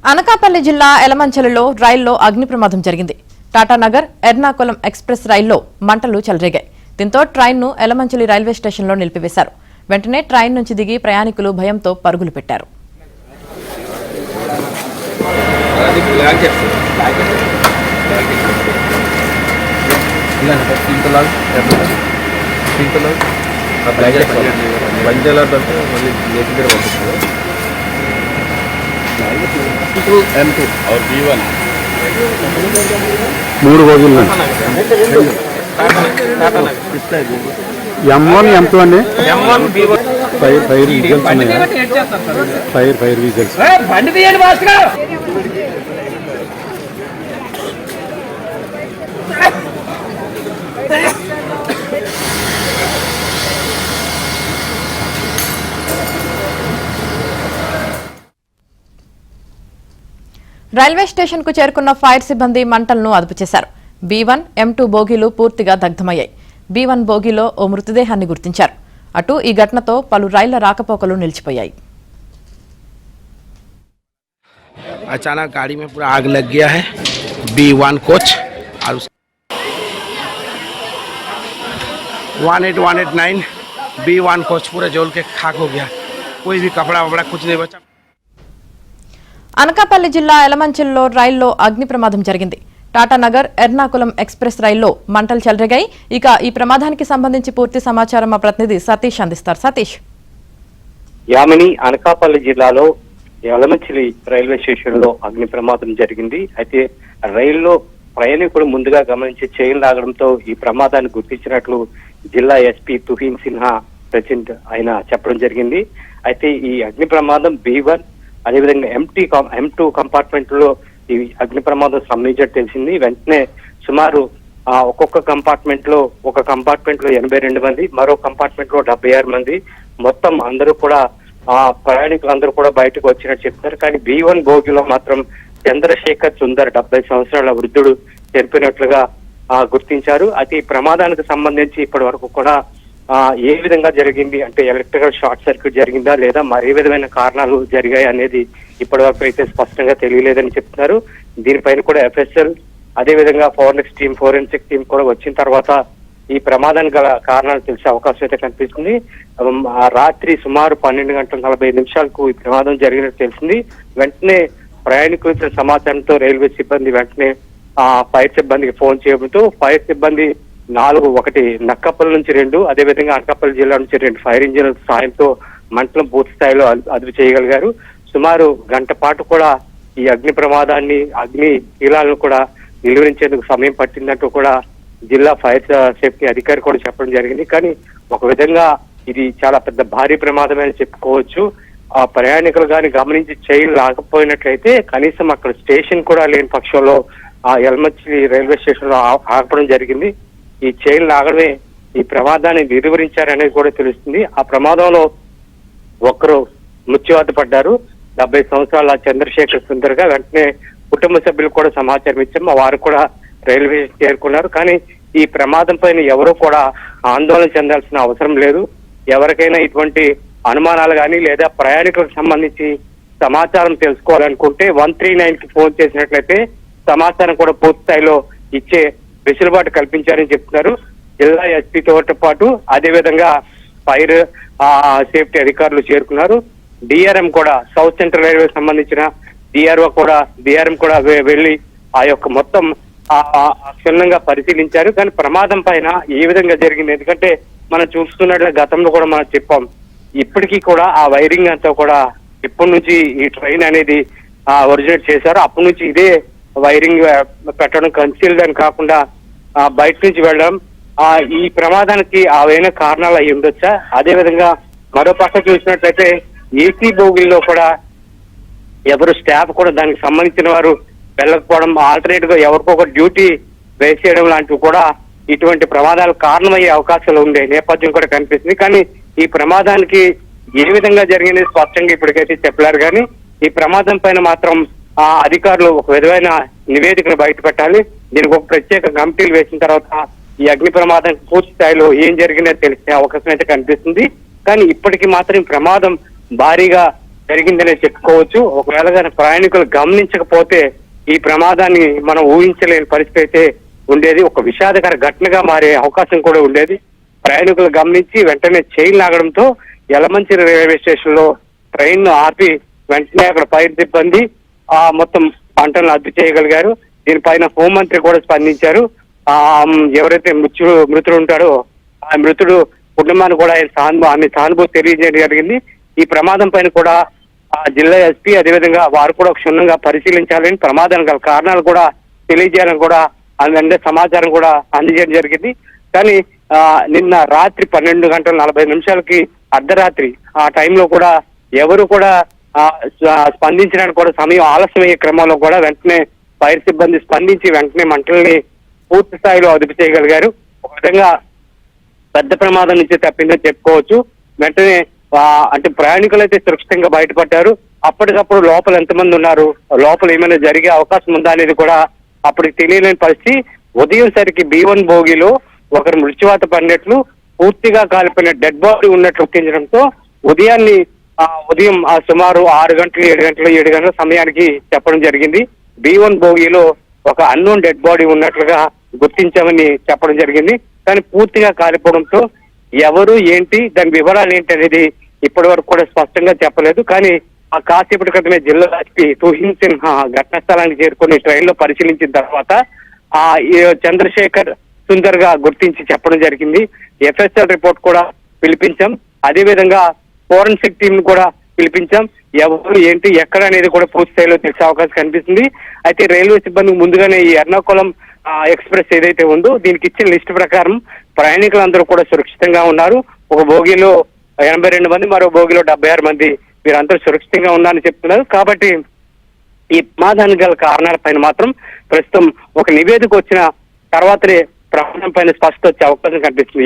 అనకాపల్లి జిల్లా ఎలమంచలిలో రైల్లో అగ్ని ప్రమాదం జరిగింది. టాటానగర్ ఎర్నాకులం ఎక్స్ప్రెస్ రైల్లో మంటలు చెలరేగాయి. దీంతో ట్రైన్ను ఎలమంచలి రైల్వే స్టేషన్లో నిలిపివేశారు. వెంటనే ట్రైన్ నుంచి దిగి ప్రయాణికులు భయంతో పరుగులు పెట్టారు. M2 और B1 మూడు రోజులు M1 M2 అండి. ఫైర్ విజిల్స్ రైల్వే స్టేషన్ కు చేరుకున్న ఫైర్ సిబ్బంది మంటలను అదుపు చేశారు. B1, M2 బోగీలు పూర్తిగా దగ్ధమయ్యాయి. B1 బోగీలో ఓ మృతదేహాన్ని గుర్తించారు. అటు ఈ ఘటనతో పలు రైళ్ల రాకపోకలు నిలిచిపోయాయి. अचानक गाड़ी में पूरा आग लग गया है. B1 कोच और 18189 B1 कोच पूरा जल के खाक हो गया. कोई भी कपड़ा वपड़ा कुछ नहीं बचा. అనకాపల్లి జిల్లా ఎలమంచిల్లో రైల్లో అగ్ని ప్రమాదం జరిగింది. టాటానగర్ ఎర్నాకులం ఎక్స్ప్రెస్ రైల్లో మంటలు చెలరేగాయి. ఇక ఈ ప్రమాదానికి సంబంధించి పూర్తి సమాచారం మా ప్రతినిధి సతీష్ అందిస్తారు. సతీష్. యామిని, అనకాపల్లి జిల్లాలో ఎలమంచిలి రైల్వే స్టేషన్ లో అగ్ని ప్రమాదం జరిగింది. అయితే రైల్లో ప్రయాణికుడు ముందుగా గమనించి చైన్ లాగడంతో ఈ ప్రమాదాన్ని గుర్తించినట్లు జిల్లా ఎస్పీ తుహీన్ సిన్హా ప్రెసిడెంట్ ఆయన చెప్పడం జరిగింది. అయితే ఈ అగ్ని ప్రమాదం B1 అదేవిధంగా M2 కంపార్ట్మెంట్ లో ఈ అగ్ని ప్రమాదం సంభవించినట్టు తెలిసింది. వెంటనే సుమారు ఒక్కొక్క కంపార్ట్మెంట్ లో 82 మంది, మరో కంపార్ట్మెంట్ లో 76 మంది, మొత్తం అందరూ కూడా ప్రయాణికులందరూ కూడా బయటకు వచ్చినట్టు చెప్తారు. కానీ B1 బోగిలో మాత్రం చంద్రశేఖర్ సుందర్ 70 సంవత్సరాల వృద్ధుడు చనిపోయినట్లుగా గుర్తించారు. అయితే ఈ ప్రమాదానికి సంబంధించి ఇప్పటి వరకు కూడా ఏ విధంగా జరిగింది అంటే ఎలక్ట్రికల్ షార్ట్ సర్క్యూట్ జరిగిందా లేదా మరే విధమైన కారణాలు జరిగాయి అనేది ఇప్పటి వరకు అయితే స్పష్టంగా తెలియలేదని చెప్తున్నారు. దీనిపైన కూడా FSL అదేవిధంగా ఫోరెన్సిక్ టీం కూడా వచ్చిన తర్వాత ఈ ప్రమాదానికి గల కారణాలు తెలిసే అవకాశం అయితే కనిపిస్తుంది. రాత్రి సుమారు 12:45 ఈ ప్రమాదం జరిగినట్టు తెలిసింది. వెంటనే ప్రయాణికులు ఇచ్చిన సమాచారంతో రైల్వే సిబ్బంది వెంటనే ఫైర్ సిబ్బందికి ఫోన్ చేయడంతో ఫైర్ సిబ్బంది 4, ఒకటి నక్కపల్లి నుంచి 2, అదేవిధంగా అనకాపల్లి జిల్లా నుంచి 2 ఫైర్ ఇంజిన్ల సాయంతో మంటలను పూర్తి స్థాయిలో అదుపు చేయగలిగారు. సుమారు గంట పాటు కూడా ఈ అగ్ని ప్రమాదాన్ని, అగ్ని కీలాలను కూడా నిలువరించేందుకు సమయం పట్టిందంటూ కూడా జిల్లా ఫైర్ సేఫ్టీ అధికారి కూడా చెప్పడం జరిగింది. కానీ ఒక విధంగా ఇది చాలా పెద్ద భారీ ప్రమాదమే అని చెప్పుకోవచ్చు. ఆ ప్రయాణికులు కానీ గమనించి చైన్ లాగపోయినట్లయితే కనీసం అక్కడ స్టేషన్ కూడా లేని పక్షంలో ఆ ఎలమంచిలి రైల్వే స్టేషన్ లో ఆగపడం జరిగింది. ఈ చైన్ లాగడమే ఈ ప్రమాదాన్ని నిర్వహించారనేది కూడా తెలుస్తుంది. ఆ ప్రమాదంలో ఒక్కరు మృత్యువాత పడ్డారు. 70 సంవత్సరాల చంద్రశేఖర్ సుందర్ గా. వెంటనే కుటుంబ సభ్యులు కూడా సమాచారం ఇచ్చాము, వారు కూడా రైల్వే చేరుకున్నారు. కానీ ఈ ప్రమాదం పైన ఎవరూ కూడా ఆందోళన చెందాల్సిన అవసరం లేదు. ఎవరికైనా ఇటువంటి అనుమానాలు కానీ లేదా ప్రయాణికులకు సంబంధించి సమాచారం తెలుసుకోవాలనుకుంటే 139కి ఫోన్ చేసినట్లయితే సమాచారం కూడా పూర్తి స్థాయిలో ఇచ్చే వెసులుబాటు కల్పించారని చెప్తున్నారు. జిల్లా ఎస్పీతో పాటు అదేవిధంగా ఫైర్ సేఫ్టీ అధికారులు చేరుకున్నారు. డిఆర్ఎం కూడా సౌత్ సెంట్రల్ రైల్వే సంబంధించిన డిఆర్ఎం కూడా వెళ్లి ఆ యొక్క మొత్తం క్షుణ్ణంగా పరిశీలించారు. కానీ ప్రమాదం పైన ఏ విధంగా జరిగింది, ఎందుకంటే మనం చూస్తున్నట్లు గతంలో కూడా మనం చెప్పాం, ఇప్పటికీ కూడా ఆ వైరింగ్ అంతా కూడా ఇప్పటి నుంచి ఈ ట్రైన్ అనేది ఒరిజినేట్ చేశారు. అప్పటి నుంచి ఇదే వైరింగ్ పెట్టడం, కన్సీల్డ్ అని కాకుండా బయట నుంచి వెళ్ళడం, ఈ ప్రమాదానికి అవైన కారణాలు అయి ఉండొచ్చా? అదేవిధంగా మరో పక్క చూసినట్లయితే ఏసీ బోగిల్లో కూడా ఎవరు స్టాఫ్ కూడా దానికి సంబంధించిన వారు వెళ్ళకపోవడం, ఆల్టర్నేట్ గా ఎవరికో ఒక డ్యూటీ వేసేయడం లాంటివి కూడా ఇటువంటి ప్రమాదాలకు కారణమయ్యే అవకాశాలు ఉండే నేపథ్యం కూడా కనిపిస్తుంది. కానీ ఈ ప్రమాదానికి ఏ విధంగా జరిగింది స్పష్టంగా ఇప్పటికైతే చెప్పలేరు. కానీ ఈ ప్రమాదం పైన మాత్రం అధికారులు ఒక విధమైన నివేదికను బయట పెట్టాలి. దీనికి ఒక ప్రత్యేక కమిటీలు వేసిన తర్వాత ఈ అగ్ని ప్రమాదం పూర్తి స్థాయిలో ఏం జరిగిందో తెలిసే అవకాశం అయితే కనిపిస్తుంది. కానీ ఇప్పటికీ మాత్రం ప్రమాదం భారీగా జరిగిందనే చెప్పుకోవచ్చు. ఒకవేళ కానీ ప్రయాణికులు గమనించకపోతే ఈ ప్రమాదాన్ని మనం ఊహించలేని పరిస్థితి అయితే ఉండేది. ఒక విషాదకర ఘటనగా మారే అవకాశం కూడా ఉండేది. ప్రయాణికులు గమనించి వెంటనే చైన్ లాగడంతో యలమంచిలి రైల్వే స్టేషన్ లో ట్రైన్ ను ఆపి వెంటనే అక్కడ ఫైర్ సిబ్బంది మొత్తం పంటలను అదుపు చేయగలిగారు. దీనిపైన హోంమంత్రి కూడా స్పందించారు. ఎవరైతే మృతుడు ఉంటాడో ఆ మృతుడు కుటుంబాన్ని కూడా ఆమె సానుభూతి తెలియజేయడం జరిగింది. ఈ ప్రమాదం పైన కూడా జిల్లా ఎస్పీ అదేవిధంగా వారు కూడా క్షుణ్ణంగా పరిశీలించాలని, ప్రమాదం గల కారణాలు కూడా తెలియజేయాలని కూడా అంటే సమాచారం కూడా అందజేయడం జరిగింది. కానీ నిన్న రాత్రి 12:40 అర్ధరాత్రి ఆ టైంలో కూడా ఎవరు కూడా స్పందించడానికి కూడా సమయం ఆలస్యమయ్యే క్రమంలో కూడా వెంటనే ఫైర్ సిబ్బంది స్పందించి వెంటనే మంటల్ని పూర్తి స్థాయిలో అదుపు చేయగలిగారు. ఒక విధంగా పెద్ద ప్రమాదం నుంచి తప్పిందని చెప్పుకోవచ్చు. వెంటనే అంటే ప్రయాణికులు అయితే సురక్షితంగా బయటపడ్డారు. అప్పటికప్పుడు లోపల ఎంతమంది ఉన్నారు, లోపల ఏమైనా జరిగే అవకాశం ఉందా అనేది కూడా అప్పటికి తెలియలేని పరిస్థితి. ఉదయం సరికి B1 బోగిలో ఒకరు మృత్యువాత పడినట్లు, పూర్తిగా కాలిపోయిన డెడ్ బాడీ ఉన్నట్లు గుర్తించడంతో ఉదయం సుమారు 6 గంటలు 7 గంటల సమయానికి చెప్పడం జరిగింది. B1 బోగిలో ఒక అన్నోన్ డెడ్ బాడీ ఉన్నట్లుగా గుర్తించామని చెప్పడం జరిగింది. కానీ పూర్తిగా కాలిపోవడంతో ఎవరు ఏంటి దాని వివరాలు ఏంటి అనేది ఇప్పటి వరకు కూడా స్పష్టంగా చెప్పలేదు. కానీ కాసేపటి క్రితమే జిల్లా ఎస్పీ తుహిన్ సిన్హా ఘటనా స్థలానికి చేరుకుని ట్రైన్ లో పరిశీలించిన తర్వాత చంద్రశేఖర్ సుందర్ గా గుర్తించి చెప్పడం జరిగింది. FSL రిపోర్ట్ కూడా పిలిపించాం. అదేవిధంగా ఫోరెన్సిక్ టీమ్ కూడా పిలిపించాం. ఎవరు ఏంటి ఎక్కడ అనేది కూడా పూర్తి స్థాయిలో తెలిసే అవకాశం కనిపిస్తుంది. అయితే రైల్వే సిబ్బంది ముందుగానే ఈ ఎర్నాకుళం ఎక్స్ప్రెస్ ఏదైతే ఉందో దీనికి ఇచ్చిన లిస్టు ప్రకారం ప్రయాణికులందరూ కూడా సురక్షితంగా ఉన్నారు. ఒక బోగిలో 82 మంది, మరో బోగిలో 76 మంది వీరందరూ సురక్షితంగా ఉన్నారని చెప్తున్నారు. కాబట్టి ఈ ప్రమాదానికి గల కారణాలపైన మాత్రం ప్రస్తుతం ఒక నివేదిక వచ్చిన తర్వాతనే ప్రమాదం పైన స్పష్టత వచ్చే అవకాశం కనిపిస్తుంది.